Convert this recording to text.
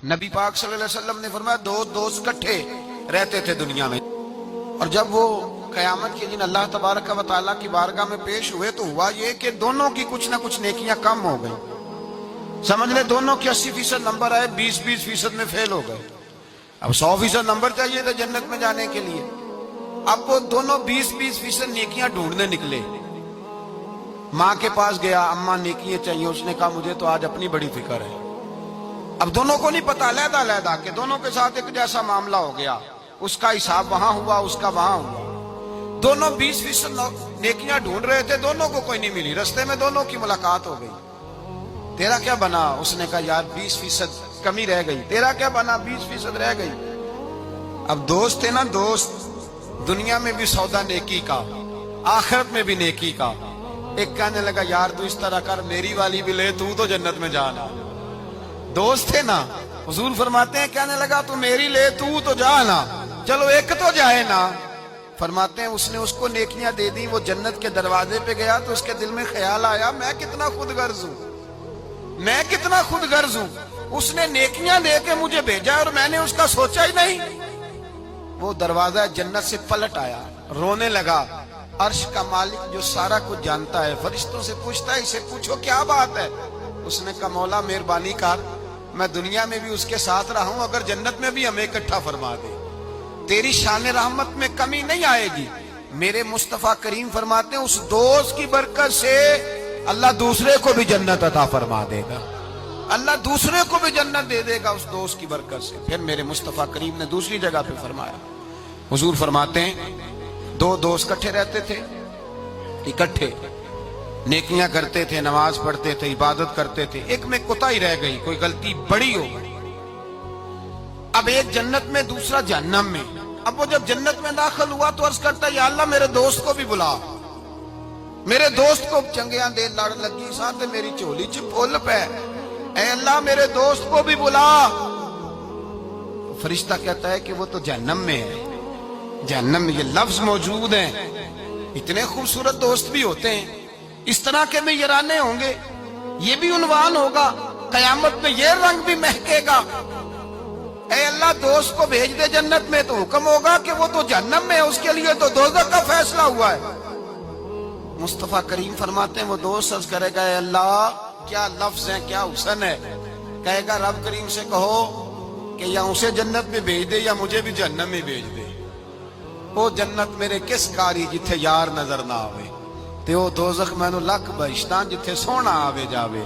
نبی پاک صلی اللہ علیہ وسلم نے فرمایا دو دوست کٹھے رہتے تھے دنیا میں، اور جب وہ قیامت کے دن اللہ تبارک و تعالیٰ کی بارگاہ میں پیش ہوئے تو ہوا یہ کہ دونوں کی کچھ نہ کچھ نیکیاں کم ہو گئی. سمجھ لے دونوں کی 80% نمبر آئے، 20% میں فیل ہو گئے. اب 100% نمبر چاہیے تھا جنت میں جانے کے لیے. اب وہ دونوں 20% نیکیاں ڈھونڈنے نکلے. ماں کے پاس گیا، اماں نیکیاں چاہیے. اس نے کہا مجھے تو آج اپنی بڑی فکر ہے. اب دونوں کو نہیں پتا، علیحدہ علیحدہ کہ دونوں کے ساتھ ایک جیسا معاملہ ہو گیا. اس کا حساب وہاں ہوا، اس کا وہاں ہوا. دونوں 20% نیکیاں ڈھونڈ رہے تھے، دونوں کو کوئی نہیں ملی. رستے میں دونوں کی ملاقات ہو گئی. تیرا کیا بنا؟ اس نے کہا یار 20% کمی رہ گئی. تیرا کیا بنا؟ 20% رہ گئی. اب دوست ہے نا دوست، دنیا میں بھی سودا نیکی کا، آخرت میں بھی نیکی کا. ایک کہنے لگا یار تو اس طرح کر، میری والی بھی لے، تو جنت میں جانا. دوست ہے نا. حضور فرماتے ہیں کہنے لگا تو میری لے، تو جانا، چلو ایک تو جائے نا. فرماتے ہیں اس نے اس کو نیکیاں دے دی. وہ جنت کے دروازے پہ گیا تو اس کے دل میں خیال آیا میں کتنا خود غرض ہوں، میں کتنا خود غرض ہوں. اس نے نیکیاں دے کے مجھے بھیجا اور میں نے اس کا سوچا ہی نہیں. وہ دروازہ جنت سے پلٹ آیا، رونے لگا. عرش کا مالک جو سارا کچھ جانتا ہے فرشتوں سے پوچھتا ہے اسے پوچھو کیا بات ہے. اس نے کہا مولا مہربانی کر، میں دنیا میں بھی اس کے ساتھ رہا ہوں، اگر جنت میں بھی ہمیں اکٹھا فرما دے، تیری شان رحمت میں کمی نہیں آئے گی. میرے مصطفیٰ کریم فرماتے ہیں اس دوست کی برکت سے اللہ دوسرے کو بھی جنت عطا فرما دے گا. اللہ دوسرے کو بھی جنت دے دے گا اس دوست کی برکت سے. پھر میرے مصطفیٰ کریم نے دوسری جگہ پہ فرمایا. حضور فرماتے ہیں دو دوست کٹھے رہتے تھے، اکٹھے نیکیاں کرتے تھے، نماز پڑھتے تھے، عبادت کرتے تھے. ایک میں کوتاہی رہ گئی، کوئی غلطی بڑی ہو گئی. اب ایک جنت میں، دوسرا جہنم میں. اب وہ جب جنت میں داخل ہوا تو عرض کرتا یا اللہ میرے دوست کو بھی بلا، میرے دوست کو چنگیاں دے لڑ لگی ساتھ میری چولی چ پھول پہ، اے اللہ میرے دوست کو بھی بلا. فرشتہ کہتا ہے کہ وہ تو جہنم میں ہے. جہنم میں یہ لفظ موجود ہیں. اتنے خوبصورت دوست بھی ہوتے ہیں، اس طرح کے بھی یارانے ہوں گے. یہ بھی عنوان ہوگا قیامت میں، یہ رنگ بھی مہکے گا. اے اللہ دوست کو بھیج دے جنت میں، تو حکم ہوگا کہ وہ تو جہنم میں ہے، اس کے لیے تو دوزخ کا فیصلہ ہوا ہے. مصطفیٰ کریم فرماتے ہیں وہ دوست عرض کرے گا اے اللہ کیا لفظ ہیں، کیا حسن ہے. کہے گا رب کریم سے کہو کہ یا اسے جنت میں بھیج دے یا مجھے بھی جہنم میں بھیج دے. وہ جنت میرے کس کاری جتھے یار نظر نہ آوے، تے وہ دوزخ مینوں لکھ بہشتاں جتھے سونا آوے جاوے.